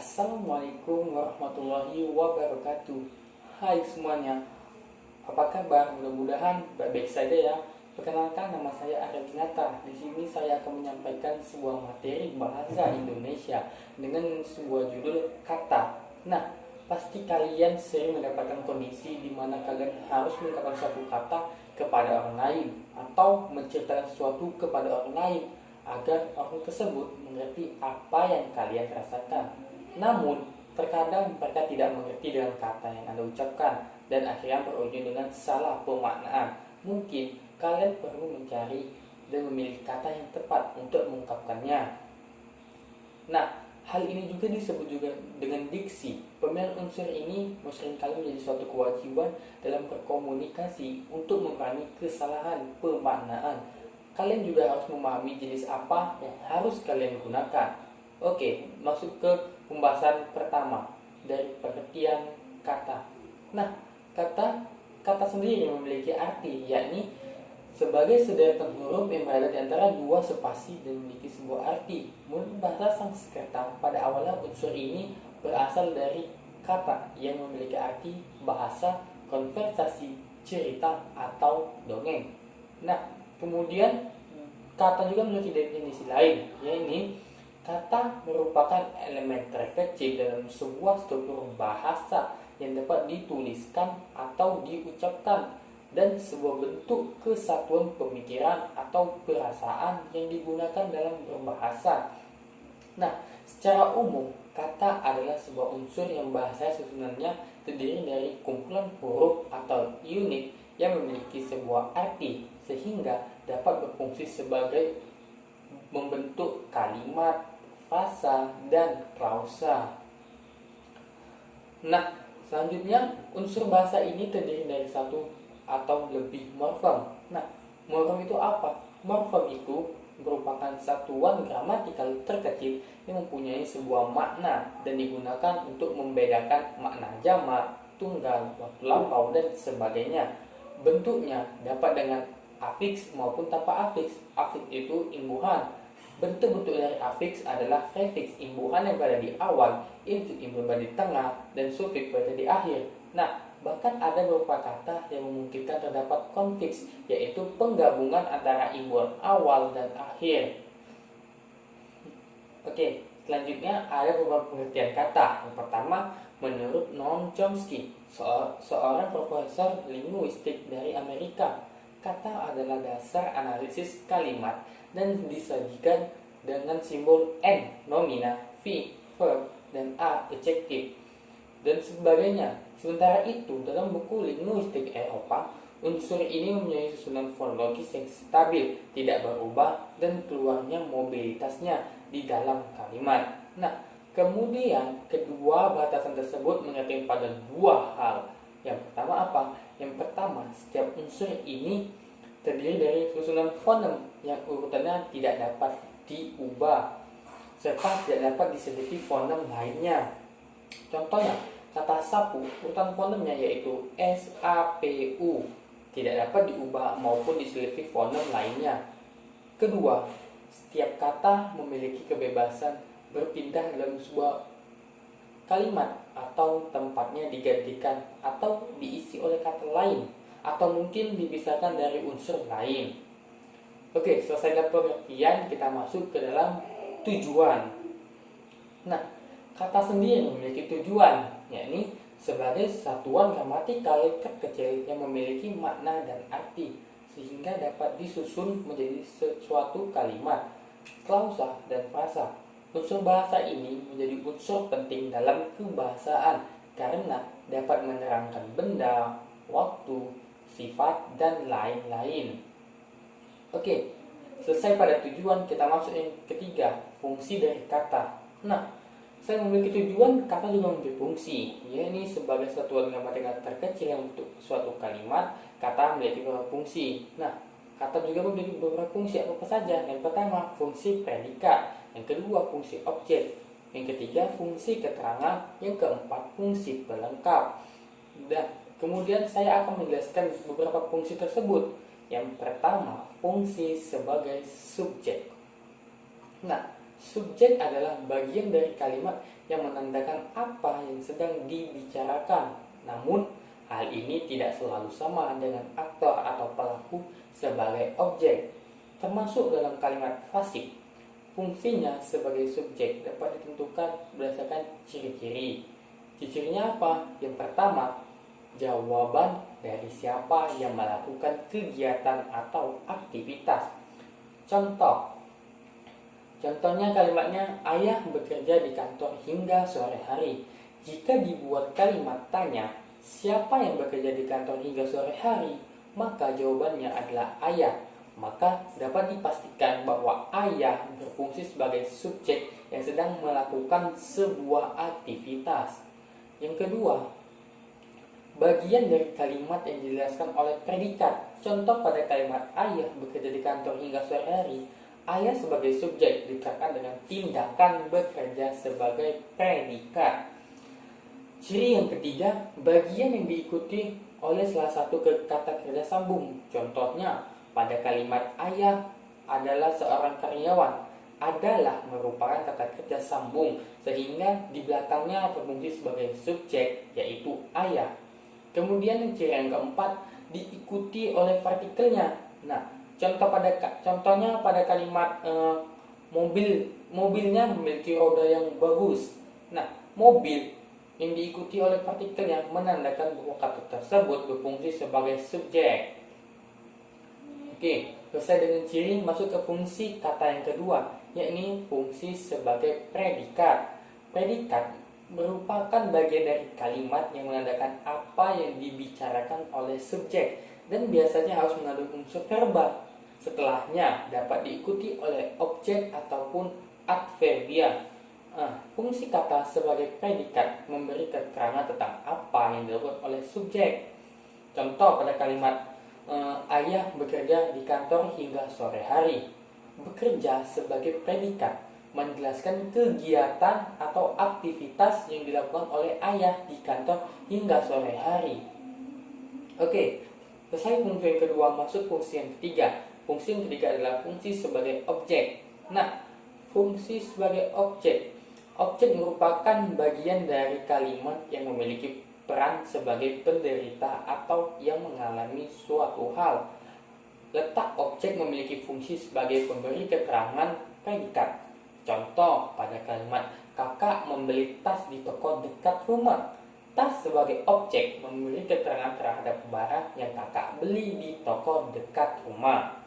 Assalamualaikum warahmatullahi wabarakatuh. Hai semuanya, apa kabar? Mudah-mudahan baik-baik saja ya. Perkenalkan, nama saya Arvinata. Di sini saya akan menyampaikan sebuah materi bahasa Indonesia dengan sebuah judul kata. Nah, pasti kalian sering mendapatkan kondisi di mana kalian harus mengungkapkan suatu kata kepada orang lain atau menceritakan sesuatu kepada orang lain agar orang tersebut mengerti apa yang kalian rasakan. Namun, terkadang mereka tidak mengerti dengan kata yang Anda ucapkan dan akhirnya berujung dengan salah pemaknaan. Mungkin kalian perlu mencari dan memilih kata yang tepat untuk mengungkapkannya. Nah, hal ini juga disebut juga dengan diksi. Pemilihan unsur ini seringkali menjadi suatu kewajiban dalam berkomunikasi untuk mengurangi kesalahan pemaknaan. Kalian juga harus memahami jenis apa yang harus kalian gunakan. Oke, masuk ke pembahasan pertama dari pengertian kata. Nah, kata sendiri memiliki arti, yakni sebagai sederetan huruf yang berada di antara dua spasi dan memiliki sebuah arti. Menurut bahasa Sanskerta, pada awalnya unsur ini berasal dari kata yang memiliki arti bahasa, konversasi, cerita, atau dongeng. Nah, kemudian kata juga memiliki definisi lain, yaitu kata merupakan elemen terkecil dalam sebuah struktur bahasa yang dapat dituliskan atau diucapkan dan sebuah bentuk kesatuan pemikiran atau perasaan yang digunakan dalam berbahasa. Nah, secara umum, kata adalah sebuah unsur yang bahasa susunannya terdiri dari kumpulan huruf atau unit yang memiliki sebuah arti sehingga dapat berfungsi sebagai membentuk kalimat, frasa, dan klausa. Nah, selanjutnya unsur bahasa ini terdiri dari satu atau lebih morfem. Nah, morfem itu apa? Morfem itu merupakan satuan gramatikal terkecil yang mempunyai sebuah makna dan digunakan untuk membedakan makna jamak, tunggal, waktu lampau, dan sebagainya. Bentuknya dapat dengan afiks maupun tanpa afiks. Afiks itu imbuhan. Bentuk-bentuk dari afiks adalah prefiks imbuhan yang berada di awal, infiks yang berada di tengah, dan sufiks berada di akhir. Nah, bahkan ada beberapa kata yang memungkinkan terdapat konfiks, yaitu penggabungan antara imbuhan awal dan akhir. Oke, selanjutnya ada beberapa pengertian kata. Yang pertama, menurut Noam Chomsky, seorang profesor linguistik dari Amerika, kata adalah dasar analisis kalimat dan disajikan dengan simbol N nomina, V verb, dan A adjektif, dan sebagainya. Sementara itu, dalam buku linguistik Eropa, unsur ini mempunyai susunan fonologis yang stabil, tidak berubah, dan keluarnya mobilitasnya di dalam kalimat. Nah, kemudian kedua batasan tersebut mengerti pada dua hal. Yang pertama apa? Yang pertama, setiap unsur ini terdiri dari susunan fonem yang urutannya tidak dapat diubah serta tidak dapat diselipi fonem lainnya. Contohnya, kata sapu, urutan fonemnya yaitu S-A-P-U, tidak dapat diubah maupun diselipi fonem lainnya. Kedua, setiap kata memiliki kebebasan berpindah dalam sebuah kalimat atau tempatnya digantikan atau diisi oleh kata lain atau mungkin dipisahkan dari unsur lain. Oke, selesai dengan pengertian, kita masuk ke dalam tujuan. Nah, kata sendiri memiliki tujuan, yakni sebagai satuan gramatikal terkecil yang memiliki makna dan arti sehingga dapat disusun menjadi suatu kalimat, klausa, dan frasa. Unsur bahasa ini menjadi unsur penting dalam kebahasaan karena dapat menerangkan benda, waktu, sifat, dan lain-lain. Oke, selesai pada tujuan, kita masuk yang ketiga, fungsi dari kata. Nah, selain memiliki tujuan, kata juga memiliki fungsi, yakni sebagai satuan gramatikal terkecil yang untuk suatu kalimat, kata memiliki beberapa fungsi. Nah, kata juga memiliki beberapa fungsi apa saja. Yang pertama, fungsi predikat. Yang kedua, fungsi objek. Yang ketiga, fungsi keterangan. Yang keempat, fungsi pelengkap. Dan kemudian saya akan menjelaskan beberapa fungsi tersebut. Yang pertama, fungsi sebagai subjek. Nah, Subjek adalah bagian dari kalimat yang menandakan apa yang sedang dibicarakan. Namun, hal ini tidak selalu sama dengan aktor atau pelaku sebagai objek. Termasuk dalam kalimat fasik, fungsinya sebagai subjek dapat ditentukan berdasarkan ciri-ciri. Ciri-cirinya apa? Yang pertama, jawaban dari siapa yang melakukan kegiatan atau aktivitas. Contohnya kalimatnya, ayah bekerja di kantor hingga sore hari. Jika dibuat kalimat tanya, siapa yang bekerja di kantor hingga sore hari? Maka jawabannya adalah ayah. Maka dapat dipastikan bahwa ayah berfungsi sebagai subjek yang sedang melakukan sebuah aktivitas. Yang kedua, bagian dari kalimat yang dijelaskan oleh predikat. Contoh pada kalimat ayah bekerja di kantor hingga sore hari. Ayah sebagai subjek diterapkan dengan tindakan bekerja sebagai predikat. Ciri yang ketiga, bagian yang diikuti oleh salah satu kata kerja sambung. Contohnya, pada kalimat ayah adalah seorang karyawan, adalah merupakan kata kerja sambung, sehingga di belakangnya berfungsi sebagai subjek, yaitu ayah. Kemudian ciri yang keempat, diikuti oleh partikelnya. Nah, contohnya pada kalimat mobilnya memiliki roda yang bagus. Nah, mobil yang diikuti oleh partikelnya menandakan bahwa kata tersebut berfungsi sebagai subjek. Oke, selesai dengan ciri, masuk ke fungsi kata yang kedua, yakni fungsi sebagai predikat. Predikat merupakan bagian dari kalimat yang menandakan apa yang dibicarakan oleh subjek dan biasanya harus mengandung unsur verbal. Setelahnya dapat diikuti oleh objek ataupun adverbial. Fungsi kata sebagai predikat memberi keterangan tentang apa yang dilakukan oleh subjek. Contoh pada kalimat ayah bekerja di kantor hingga sore hari. Bekerja sebagai predikat menjelaskan kegiatan atau aktivitas yang dilakukan oleh ayah di kantor hingga sore hari. Oke, selesai fungsi yang kedua, masuk fungsi yang ketiga. Fungsi yang ketiga adalah fungsi sebagai objek. Nah, fungsi sebagai objek. Objek merupakan bagian dari kalimat yang memiliki peran sebagai penderita atau yang mengalami suatu hal. Letak objek memiliki fungsi sebagai pemberi keterangan predikat. Contoh pada kalimat kakak membeli tas di toko dekat rumah. Tas sebagai objek memberi keterangan terhadap barang yang kakak beli di toko dekat rumah.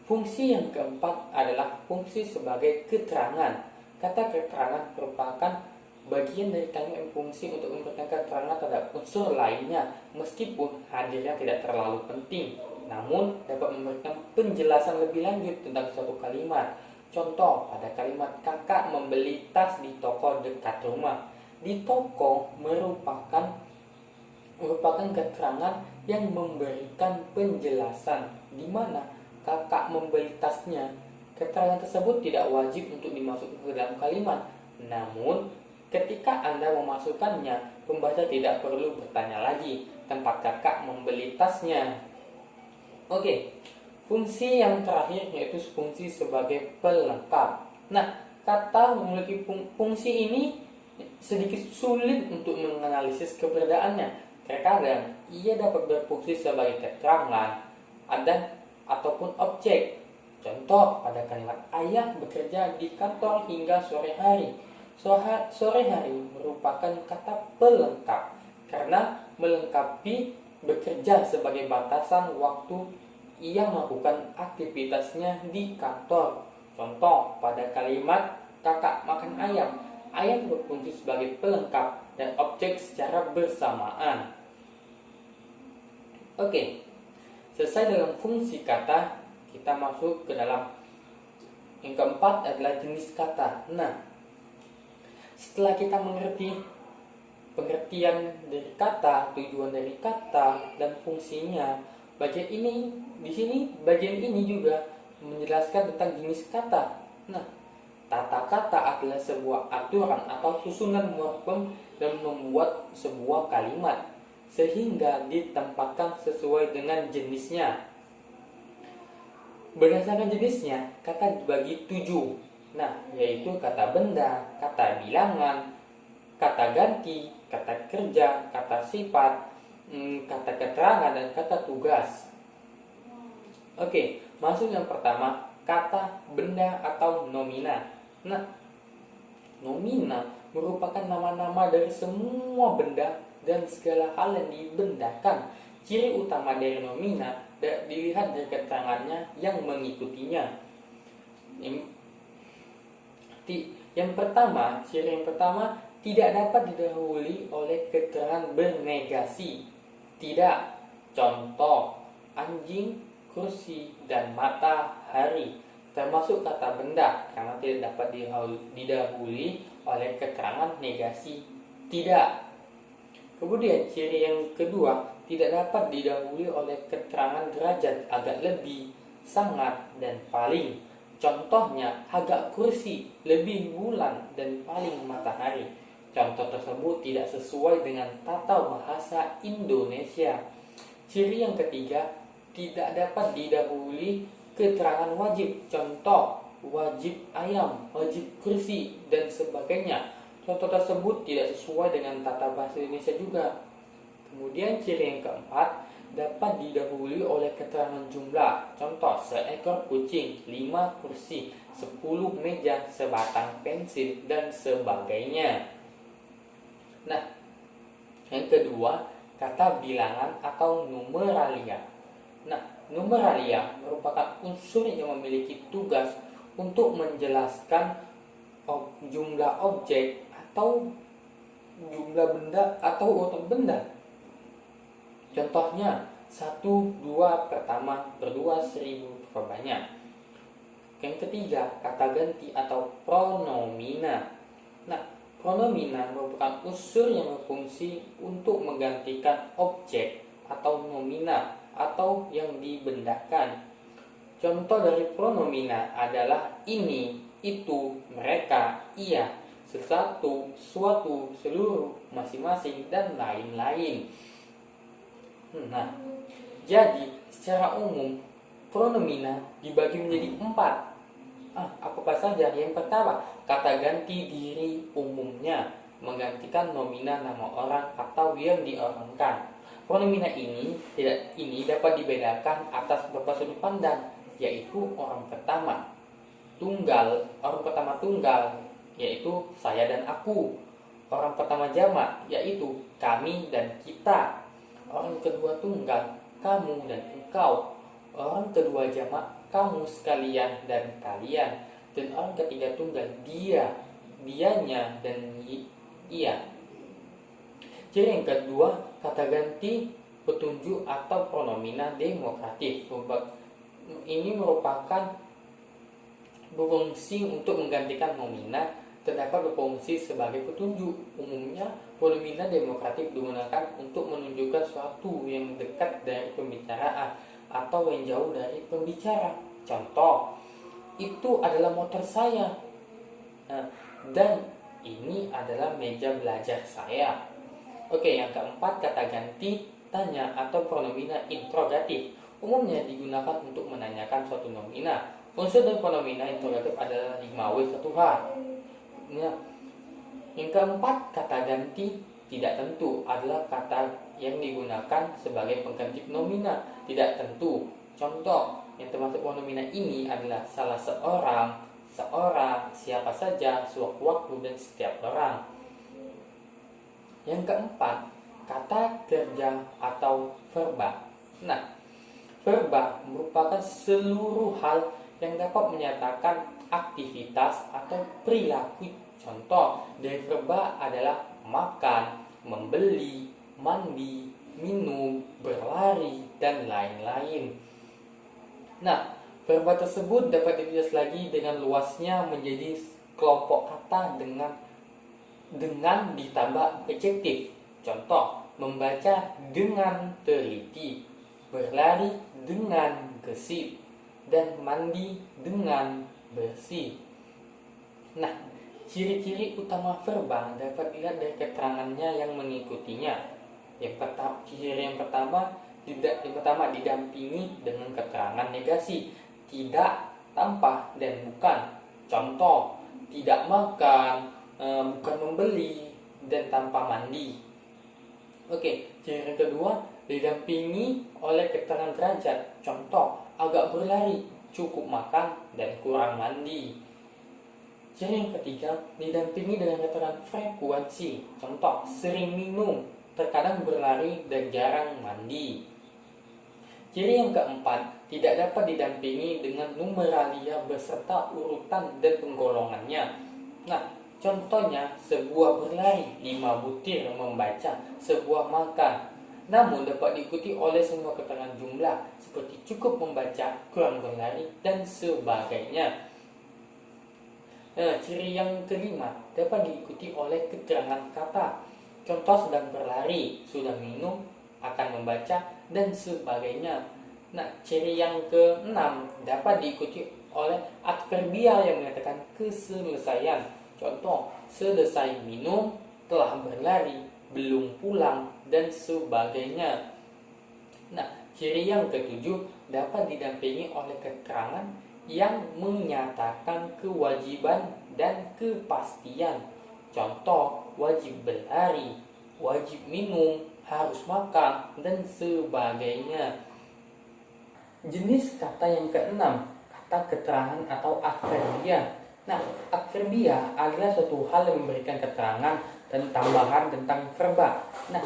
Fungsi yang keempat adalah fungsi sebagai keterangan. Kata keterangan merupakan bagian dari kalimat yang berfungsi untuk memberikan keterangan terhadap unsur lainnya, meskipun hadirnya tidak terlalu penting, namun dapat memberikan penjelasan lebih lanjut tentang suatu kalimat. Contoh pada kalimat kakak membeli tas di toko dekat rumah. Di toko merupakan keterangan yang memberikan penjelasan di mana kakak membeli tasnya. Keterangan tersebut tidak wajib untuk dimasukkan ke dalam kalimat. Namun, ketika Anda memasukkannya, pembaca tidak perlu bertanya lagi tempat kakak membeli tasnya. Oke, fungsi yang terakhir yaitu fungsi sebagai pelengkap. Nah, kata memiliki fungsi ini sedikit sulit untuk menganalisis keberadaannya. Terkadang ia dapat berfungsi sebagai keterangan ataupun objek. Contoh pada kalimat ayah bekerja di kantor hingga sore hari. Sore hari merupakan kata pelengkap karena melengkapi bekerja sebagai batasan waktu ia melakukan aktivitasnya di kantor. Contoh pada kalimat kakak makan ayam. Ayam berfungsi sebagai pelengkap dan objek secara bersamaan. Oke, selesai dengan fungsi kata, kita masuk ke dalam yang keempat adalah jenis kata. Nah, setelah kita mengerti pengertian dari kata, tujuan dari kata, dan fungsinya, bagian ini juga menjelaskan tentang jenis kata. Nah, tata kata adalah sebuah aturan atau susunan morfem dan membuat sebuah kalimat sehingga ditempatkan sesuai dengan jenisnya. Berdasarkan jenisnya, kata dibagi 7. Nah, yaitu kata benda, kata bilangan, kata ganti, kata kerja, kata sifat, kata keterangan, dan kata tugas. Oke, masuk yang pertama, kata benda atau nomina. Nah, nomina merupakan nama-nama dari semua benda dan segala hal yang dibendakan. Ciri utama dari nomina dilihat dari keterangannya yang mengikutinya. Ciri yang pertama tidak dapat didahului oleh keterangan bernegasi. Tidak. Contoh, anjing, kursi, dan matahari. Termasuk kata benda karena tidak dapat didahului oleh keterangan negasi. Tidak. Kemudian ciri yang kedua tidak dapat didahului oleh keterangan derajat, agak lebih, sangat, dan paling. Contohnya agak kursi, lebih bulan, dan paling matahari. Contoh tersebut tidak sesuai dengan tata bahasa Indonesia. Ciri yang ketiga tidak dapat didahului keterangan wajib. Contoh, wajib ayam, wajib kursi, dan sebagainya. Contoh tersebut tidak sesuai dengan tata bahasa Indonesia juga. Kemudian ciri yang keempat dapat didahului oleh keterangan jumlah. Contoh, seekor kucing, 5 kursi, 10 meja, sebatang pensil, dan sebagainya. Nah, yang kedua, kata bilangan atau numeralia. Nah, numeralia merupakan unsur yang memiliki tugas untuk menjelaskan jumlah objek atau jumlah benda atau urutan benda. Contohnya 1, 2, pertama, berdua, 1000, perbanyak. Yang ketiga, kata ganti atau pronomina. Nah, pronomina merupakan unsur yang berfungsi untuk menggantikan objek atau nomina atau yang dibendakan. Contoh dari pronomina adalah ini, itu, mereka, ia, sesuatu, suatu, seluruh, masing-masing, dan lain-lain. Nah, jadi secara umum pronomina dibagi menjadi 4. Apa saja? Yang pertama, kata ganti diri umumnya menggantikan nomina nama orang atau yang diorangkan. Pronomina ini dapat dibedakan atas beberapa sudut pandang, yaitu orang pertama tunggal, yaitu saya dan aku. Orang pertama jamak, yaitu kami dan kita. Orang kedua tunggal, kamu dan engkau. Orang kedua jamak, kamu sekalian dan kalian. Dan orang ketiga tunggal, dia, dianya, dan ia. Ciri yang kedua, kata ganti petunjuk atau pronomina demokratif. Ini merupakan berfungsi untuk menggantikan nomina, terdapat berfungsi sebagai petunjuk. Umumnya pronomina demokratif digunakan untuk menunjukkan sesuatu yang dekat dari pembicaraan atau yang jauh dari pembicara. Contoh, itu adalah motor saya. Dan ini adalah meja belajar saya. Oke, yang keempat, kata ganti tanya atau pronomina interrogatif. Umumnya digunakan untuk menanyakan suatu nomina. Unsur dari pronomina interrogatif adalah 5W1H. Yang keempat, kata ganti tidak tentu adalah kata yang digunakan sebagai pengganti nomina tidak tentu. Contoh yang termasuk pronomina ini adalah salah seorang, siapa saja, sewaktu-waktu, dan setiap orang. Yang keempat, kata kerja atau verba. Nah, verba merupakan seluruh hal yang dapat menyatakan aktivitas atau perilaku. Contoh dari verba adalah makan, membeli, mandi, minum, berlari, dan lain-lain. Nah, verba tersebut dapat ditulis lagi dengan luasnya menjadi kelompok kata dengan ditambah adjektif. Contoh, membaca dengan teliti, berlari dengan gesit, dan mandi dengan bersih. Nah, ciri-ciri utama verba dapat dilihat dari keterangannya yang mengikutinya. Ciri yang pertama didampingi dengan keterangan negasi, tidak, tanpa, dan bukan. Contoh, tidak makan, bukan membeli, dan tanpa mandi. Oke, ciri yang kedua, didampingi oleh keterangan derajat. Contoh, agak berlari, cukup makan, dan kurang mandi. Ciri yang ketiga, didampingi dengan keterangan frekuensi. Contoh, sering minum, terkadang berlari, dan jarang mandi. Ciri yang keempat, tidak dapat didampingi dengan numeralia beserta urutan dan penggolongannya. Nah, contohnya sebuah berlari, 5 butir membaca, sebuah makan. Namun dapat diikuti oleh semua keterangan jumlah seperti cukup membaca, kurang berlari, dan sebagainya. Nah, ciri yang kelima dapat diikuti oleh keterangan kata. Contoh sedang berlari, sudah minum, akan membaca, dan sebagainya. Nah, ciri yang keenam dapat diikuti oleh adverbia yang menyatakan keselesaian. Contoh, selesai minum, telah berlari, belum pulang, dan sebagainya. Nah, ciri yang ketujuh dapat didampingi oleh keterangan yang menyatakan kewajiban dan kepastian. Contoh, wajib berlari, wajib minum, harus makan, dan sebagainya. Jenis kata yang keenam, kata keterangan atau adverbia. Nah, adverbia adalah suatu hal yang memberikan keterangan dan tambahan tentang verba. Nah,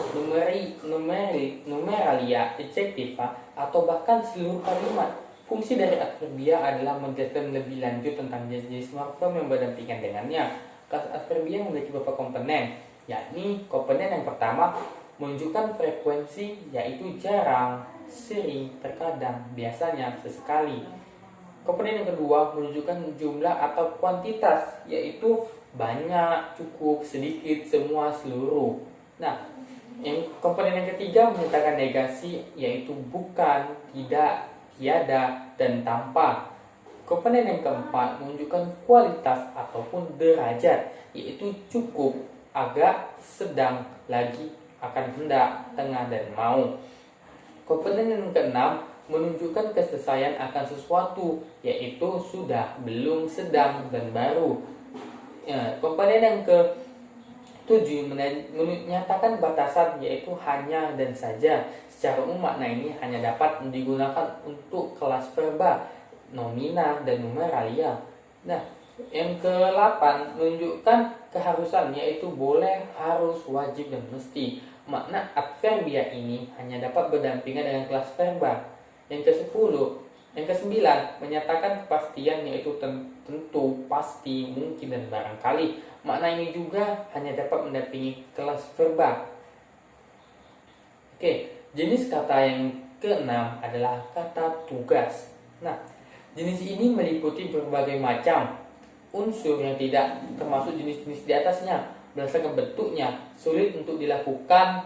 numeralia, adjektiva, atau bahkan seluruh kalimat. Fungsi dari adverbia adalah menjelaskan lebih lanjut tentang jenis-jenis morfem yang berdampingan dengannya. Kelas adverbia memiliki beberapa komponen, yakni komponen yang pertama menunjukkan frekuensi, yaitu jarang, sering, terkadang, biasanya, sesekali. Komponen yang kedua menunjukkan jumlah atau kuantitas, yaitu banyak, cukup, sedikit, semua, seluruh. Nah, komponen yang ketiga menyatakan negasi, yaitu bukan, tidak, tiada, dan tanpa. Komponen yang keempat menunjukkan kualitas ataupun derajat, yaitu cukup, agak, sedang, lagi, akan hendak, tengah, dan mau. Komponen yang keenam menunjukkan keselesaian akan sesuatu, yaitu sudah, belum, sedang, dan baru. Komponen yang ke-7 menyatakan batasan, yaitu hanya dan saja. Secara umum makna ini hanya dapat digunakan untuk kelas verba, nomina, dan numeralia. Nah, yang ke-8 menunjukkan keharusan, yaitu boleh, harus, wajib, dan mesti. Makna adverbia ini hanya dapat berdampingan dengan kelas verba. Yang ke-10, yang ke-9 menyatakan kepastian, yaitu tentu, pasti, mungkin, dan barangkali. Makna ini juga hanya dapat mendampingi kelas verba. Oke, jenis kata yang ke-6 adalah kata tugas. Nah, jenis ini meliputi berbagai macam unsur yang tidak termasuk jenis-jenis di atasnya. Berdasarkan bentuknya, sulit untuk dilakukan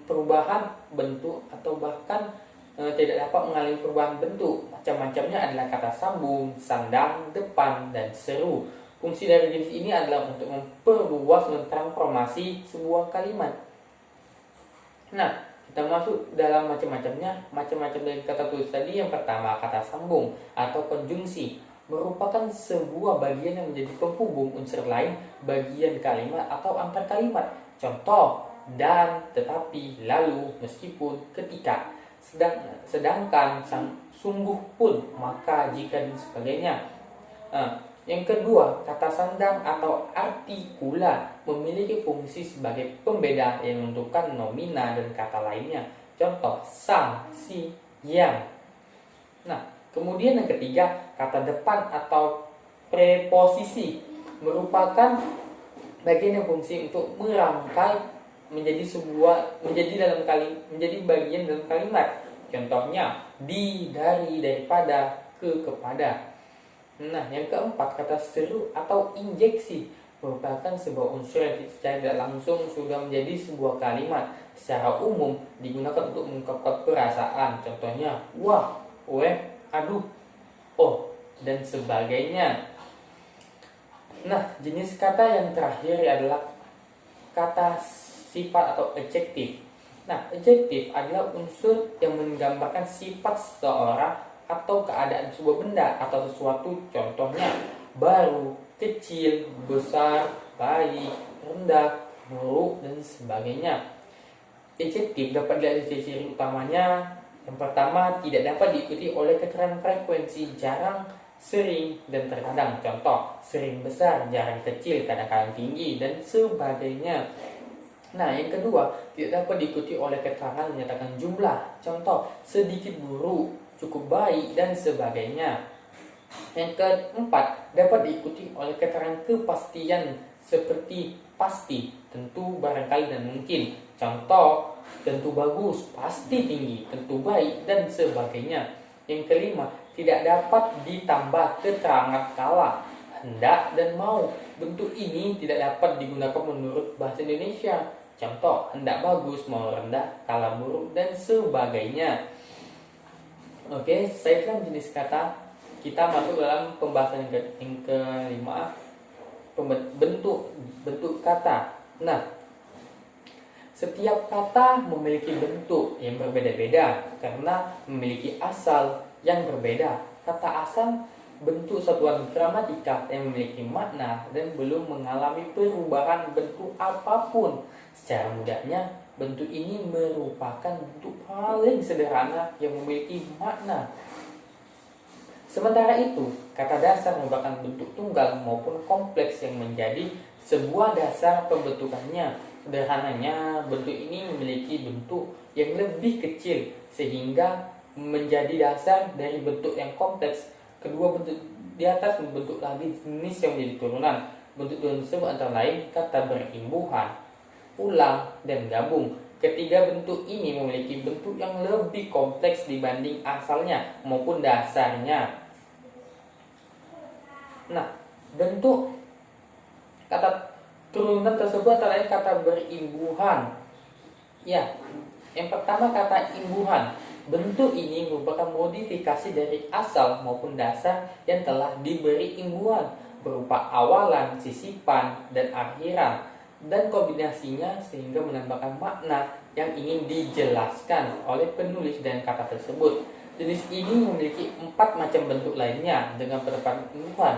perubahan bentuk atau bahkan tidak dapat mengalami perubahan bentuk. Macam-macamnya adalah kata sambung, sandang, depan, dan seru. Fungsi dari jenis ini adalah untuk memperluas dan transformasi sebuah kalimat. Nah, kita masuk dalam macam-macamnya. Macam-macam dari kata tulis tadi, yang pertama kata sambung atau konjungsi, merupakan sebuah bagian yang menjadi penghubung unsur lain bagian kalimat atau antar kalimat. Contoh, dan, tetapi, lalu, meskipun, ketika, sedangkan, sungguh pun, maka, jika, dan sebagainya. Yang kedua, kata sandang atau artikula memiliki fungsi sebagai pembeda yang menentukan nomina dan kata lainnya. Contoh, sang, si, yang. Nah, kemudian yang ketiga, kata depan atau preposisi merupakan bagian yang fungsi untuk merangkai menjadi bagian dalam kalimat. Contohnya, di, dari, daripada, kepada. Nah, yang keempat, kata seru atau injeksi merupakan sebuah unsur yang secara tidak langsung sudah menjadi sebuah kalimat. Secara umum digunakan untuk mengungkapkan perasaan. Contohnya, wah, weh, aduh, oh, dan sebagainya. Nah, jenis kata yang terakhir adalah kata sifat atau adjektif. Nah, adjektif adalah unsur yang menggambarkan sifat seseorang atau keadaan sebuah benda atau sesuatu. Contohnya, baru, kecil, besar, baik, rendah, buruk, dan sebagainya. Adjektif dapat dilihat dari ciri-ciri utamanya. Yang pertama, tidak dapat diikuti oleh keterangan frekuensi, jarang, sering, dan terkadang. Contoh, sering besar, jarang kecil, kadang-kadang tinggi, dan sebagainya. Nah, yang kedua, tidak dapat diikuti oleh keterangan menyatakan jumlah. Contoh, sedikit buruk, cukup baik, dan sebagainya. Yang keempat, dapat diikuti oleh keterangan kepastian seperti pasti, tentu, barangkali, dan mungkin. Contoh, tentu bagus, pasti tinggi, tentu baik, dan sebagainya. Yang kelima, tidak dapat ditambah keterangan kala, hendak, dan mau. Bentuk ini tidak dapat digunakan menurut bahasa Indonesia. Contoh, hendak bagus, mau rendah, kala buruk, dan sebagainya. Oke, saya bilang jenis kata. Kita masuk dalam pembahasan yang kelima, bentuk kata. Nah, setiap kata memiliki bentuk yang berbeda-beda karena memiliki asal yang berbeda. Kata asal bentuk satuan gramatika yang memiliki makna dan belum mengalami perubahan bentuk apapun. Secara mudahnya, bentuk ini merupakan bentuk paling sederhana yang memiliki makna. Sementara itu, kata dasar merupakan bentuk tunggal maupun kompleks yang menjadi sebuah dasar pembentukannya. Sederhananya, bentuk ini memiliki bentuk yang lebih kecil sehingga menjadi dasar dari bentuk yang kompleks. Kedua bentuk di atas membentuk lagi jenis yang menjadi turunan. Bentuk tersebut antara lain kata berimbuhan, ulang, dan gabung. Ketiga bentuk ini memiliki bentuk yang lebih kompleks dibanding asalnya maupun dasarnya. Nah, bentuk kata turunan tersebut antara lain kata berimbuhan. Ya, yang pertama kata imbuhan. Bentuk ini merupakan modifikasi dari asal maupun dasar yang telah diberi imbuhan berupa awalan, sisipan, dan akhiran, dan kombinasinya sehingga menambahkan makna yang ingin dijelaskan oleh penulis dan kata tersebut. Jenis ini memiliki 4 macam bentuk lainnya dengan penerapan imbuhan.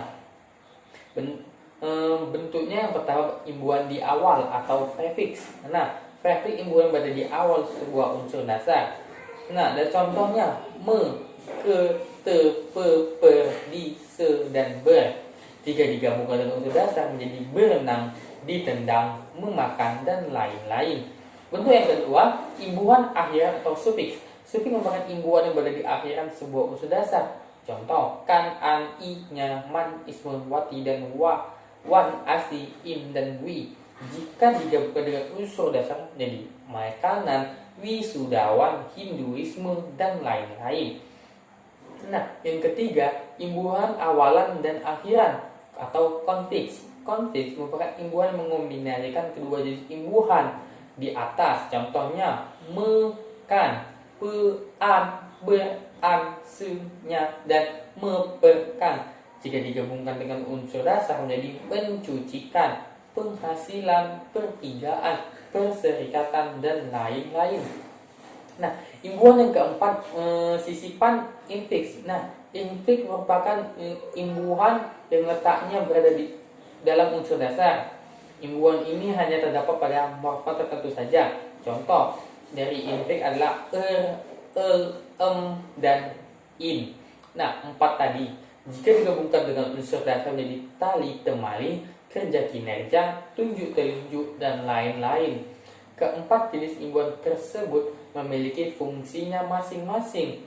Bentuknya yang pertama imbuhan di awal atau prefiks. Nah, prefiks imbuhan berada di awal sebuah unsur dasar. Nah, dan contohnya me, ke, te, pe, per, di, se, dan ber. Jika digabungkan dengan unsur dasar menjadi berenang, ditendang, memakan, dan lain-lain. Bentuk yang kedua, imbuhan akhir atau sufiks. Sufiks merupakan imbuhan yang berada di akhiran sebuah unsur dasar. Contoh, kan, an, i, nya, man, isme, wati, dan wa, wan, asli, im, dan wi. Jika digabungkan dengan unsur dasar menjadi makanan, wisudawan, hinduisme, dan lain-lain. Nah, yang ketiga, imbuhan awalan dan akhiran atau konfiks. Konfiks merupakan imbuhan yang mengombinasikan kedua jenis imbuhan di atas. Contohnya, me, kan, pe, an, ber, an, se, nya, dan meperkan. Jika digabungkan dengan unsur dasar menjadi pencucikan, penghasilan, pertigaan, perserikatan, dan lain-lain. Nah, imbuhan yang keempat, sisipan infiks. Nah, infiks merupakan imbuhan yang letaknya berada di dalam unsur dasar. Imbuhan ini hanya terdapat pada morfem tertentu saja. Contoh dari infiks adalah dan in. Nah, 4 tadi jika digabungkan dengan unsur dasar menjadi tali, temali, kerja kinerja, tunjuk telunjuk, dan lain-lain. Keempat jenis imbuhan tersebut memiliki fungsinya masing-masing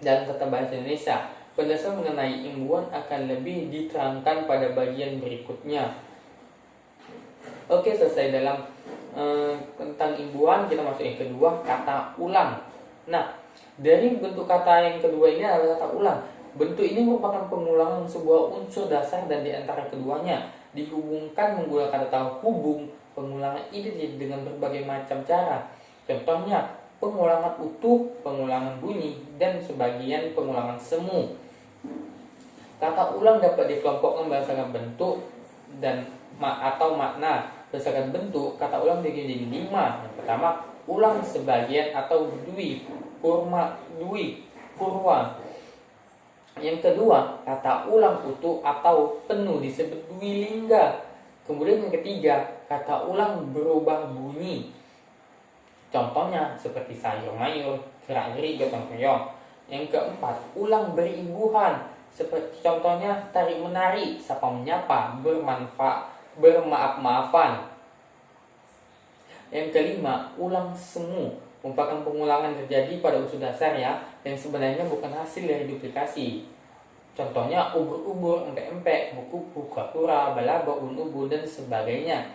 dalam tata bahasa Indonesia. Penjelasan mengenai imbuhan akan lebih diterangkan pada bagian berikutnya. Oke, selesai dalam tentang imbuhan. Kita masuk yang kedua, kata ulang. Nah, dari bentuk kata yang kedua ini adalah kata ulang. Bentuk ini merupakan pengulangan sebuah unsur dasar dan di antara keduanya dihubungkan menggunakan kata hubung. Pengulangan ini dengan berbagai macam cara. Contohnya, pengulangan utuh, pengulangan bunyi, dan sebagian pengulangan semu. Kata ulang dapat dikelompokkan berdasarkan bentuk dan atau makna. Berdasarkan bentuk, kata ulang dibagi menjadi 5. Yang pertama, ulang sebagian atau dwi, purwa. Yang kedua, kata ulang utuh atau penuh disebut dwilingga. Kemudian yang ketiga, kata ulang berubah bunyi. Contohnya seperti sayur mayur, gerak-gerik, gotong royong. Yang keempat, ulang berimbuhan. Seperti contohnya tarik menarik, sapa menyapa, bermaaf-maafan. Yang kelima, ulang semu. Merupakan pengulangan terjadi pada unsur dasar ya, yang sebenarnya bukan hasil dari duplikasi. Contohnya ubur-ubur, empek-empek, kuku, kura-kura, balaba, ubun-ubun, dan sebagainya.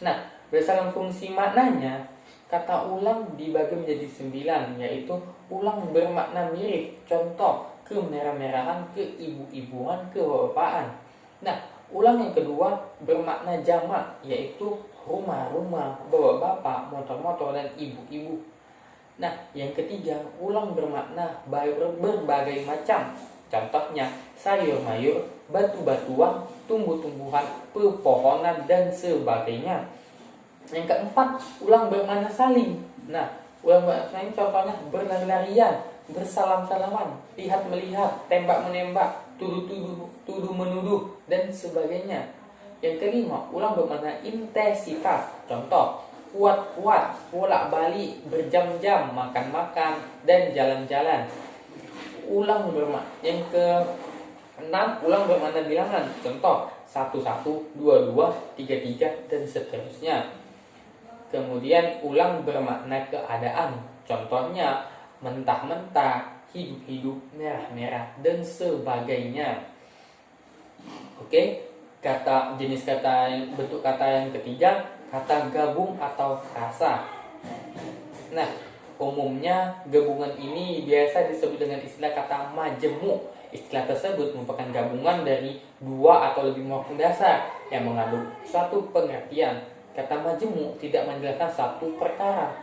Nah, berdasarkan fungsi maknanya, kata ulang dibagi menjadi 9, yaitu ulang bermakna mirip. Contoh, kemerah-merahan, keibu-ibuan, kebapaan. Nah, ulang yang kedua bermakna jamak, yaitu rumah-rumah, bapak-bapak, motor-motor, dan ibu-ibu. Nah, yang ketiga, ulang bermakna berbagai macam. Contohnya, sayur mayur, batu-batuan, tumbuh-tumbuhan, pepohonan, dan sebagainya. Yang keempat, ulang bermakna saling. Nah, ulang bermakna saling contohnya berlari-larian, bersalam-salaman, lihat-melihat, tembak-menembak, tuduh menuduh, dan sebagainya. Yang kelima, ulang bermakna intensitas. Contoh, kuat-kuat, bolak-balik, berjam-jam, makan-makan, dan jalan-jalan. Ulang bermakna yang ke-6, ulang bermakna bilangan. Contoh, 1, 2, 2, 3, dan seterusnya. Kemudian ulang bermakna keadaan. Contohnya mentah-mentah, hidup-hidup, merah-merah, dan sebagainya. Oke, jenis kata bentuk kata yang ketiga, kata gabung atau rasa. Nah, umumnya gabungan ini biasa disebut dengan istilah kata majemuk. Istilah tersebut merupakan gabungan dari dua atau lebih morfem dasar yang mengandung suatu pengertian. Kata majemuk tidak menjelaskan satu perkara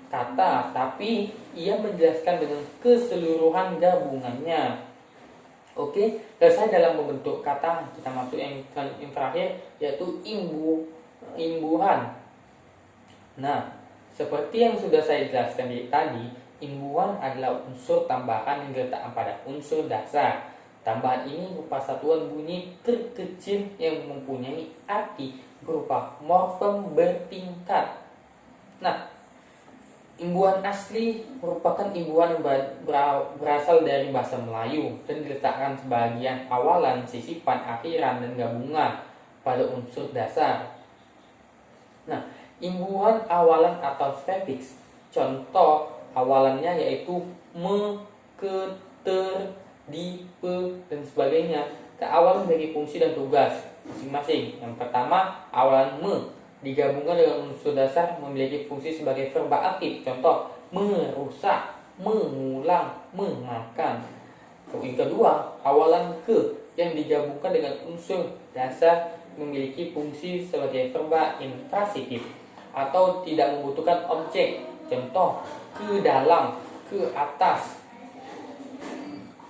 kata, tapi ia menjelaskan dengan keseluruhan gabungannya. Oke, selesai dalam membentuk kata. Kita masuk yang terakhir, yaitu imbuhan. Nah, seperti yang sudah saya jelaskan tadi, imbuhan adalah unsur tambahan yang diletakkan pada unsur dasar. Tambahan ini berupa satuan bunyi terkecil yang mempunyai arti berupa morfem bertingkat. Nah, imbuhan asli merupakan imbuhan yang berasal dari bahasa Melayu dan diletakkan sebagian awalan, sisipan, akhiran, dan gabungan pada unsur dasar. Nah, imbuhan awalan atau prefiks, contoh awalannya yaitu me, ke, ter, di, pe, dan sebagainya. Awalan memiliki fungsi dan tugas masing-masing. Yang pertama, awalan me digabungkan dengan unsur dasar memiliki fungsi sebagai verba aktif. Contoh, merusak, mengulang, memakan. Yang kedua, awalan ke yang digabungkan dengan unsur dasar memiliki fungsi sebagai verba intransitif atau tidak membutuhkan objek. Contoh, ke dalam, ke atas.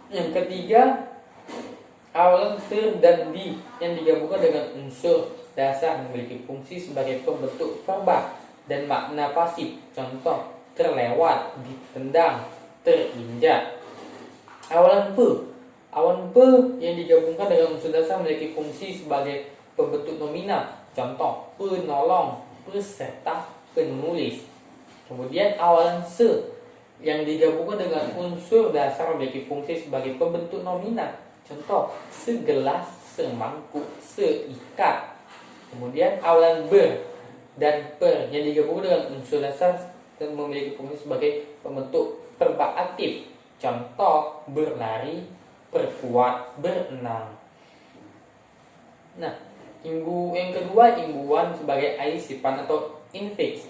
Yang ketiga, awalan ter dan di yang digabungkan dengan unsur dasar memiliki fungsi sebagai pembentuk verba dan makna pasif. Contoh, terlewat, ditendang, terinjak. Awalan pe yang digabungkan dengan unsur dasar memiliki fungsi sebagai pembentuk nominal. Contoh, penolong, peserta, penulis. Kemudian awalan se yang digabungkan dengan unsur dasar memiliki fungsi sebagai pembentuk nominal. Contoh, segelas, semangkuk, seikat. Kemudian awalan ber dan per yang digabungkan dengan unsur dasar dan memiliki fungsi sebagai pembentuk verba aktif. Contoh, berlari, berkuat, berenang. Nah, yang kedua, imbuhan sebagai aisipan atau infiks.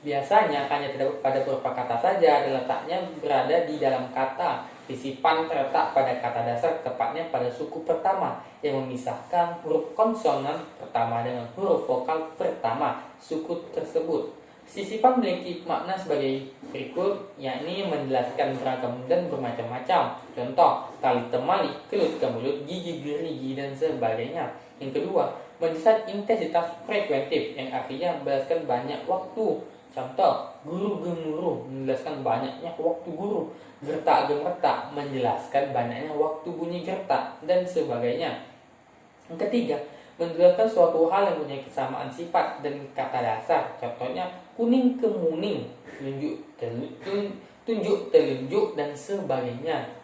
Biasanya hanya terdapat pada beberapa kata saja, dan letaknya berada di dalam kata. Sisipan terletak pada kata dasar, tepatnya pada suku pertama yang memisahkan huruf konsonan pertama dengan huruf vokal pertama suku tersebut. Sisipan memiliki makna sebagai berikut, yakni menjelaskan beragam dan bermacam-macam. Contoh, tali temali, kelut ke mulut, gigi gerigi, dan sebagainya. Yang kedua, menjelaskan intensitas frekuentif yang artinya menjelaskan banyak waktu. Contoh, guru gemuruh menjelaskan banyaknya waktu guru, gertak gemertak menjelaskan banyaknya waktu bunyi gertak, dan sebagainya. Yang ketiga, menjelaskan suatu hal yang punya kesamaan sifat dan kata dasar. Contohnya, kuning kemuning, tunjuk telunjuk, dan sebagainya.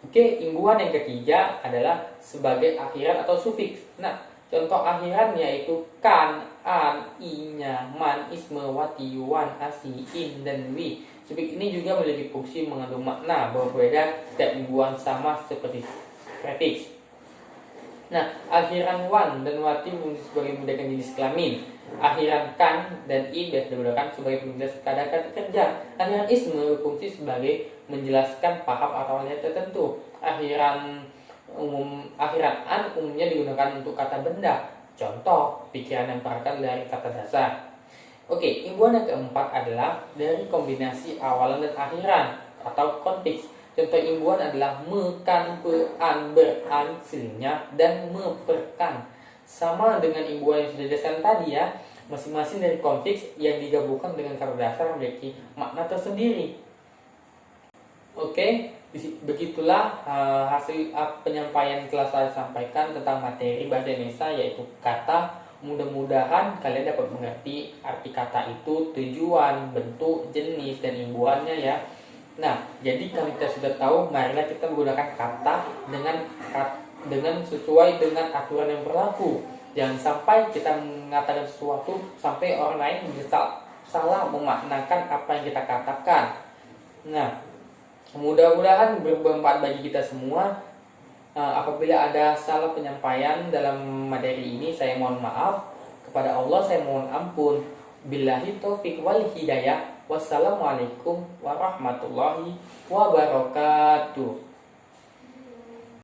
Oke, imbuhan yang ketiga adalah sebagai akhiran atau sufiks. Nah, contoh akhiran yaitu kan, an, inya, man, isme, wati, wan, asi, in, dan wi. Sufiks ini juga memiliki fungsi mengandung makna berbeda setiap imbuhan, sama seperti prefiks. Nah, akhiran wan dan wati berfungsi sebagai membedakan jenis kelamin. Akhiran kan dan i biasa digunakan sebagai penjelas kata-kata kerja. Akhiran isme berfungsi sebagai menjelaskan paham atau hal tertentu. Akhiran an umumnya digunakan untuk kata benda. Contoh, pikiran yang berasal dari kata dasar. Oke, imbuhan yang keempat adalah dari kombinasi awalan dan akhiran atau konfiks. Contoh imbuhan adalah mekan, pean, beran, silnya, dan meperkan. Sama dengan imbuhan yang sudah dijelaskan tadi ya, masing-masing dari konfiks yang digabungkan dengan kata dasar memiliki makna tersendiri. Oke, begitulah hasil penyampaian kelas saya sampaikan tentang materi bahasa Indonesia, yaitu kata. Mudah-mudahan kalian dapat mengerti arti kata itu, tujuan, bentuk, jenis, dan imbuhannya ya. Nah, jadi kalau kita sudah tahu, marilah kita menggunakan kata dengan sesuai dengan aturan yang berlaku. Jangan sampai kita mengatakan sesuatu sampai orang lain bisa salah memaknakan apa yang kita katakan. Nah, mudah-mudahan bermanfaat bagi kita semua. Apabila ada salah penyampaian dalam materi ini, saya mohon maaf. Kepada Allah saya mohon ampun. Billahi taufiq wal hidayah. Wassalamualaikum warahmatullahi wabarakatuh.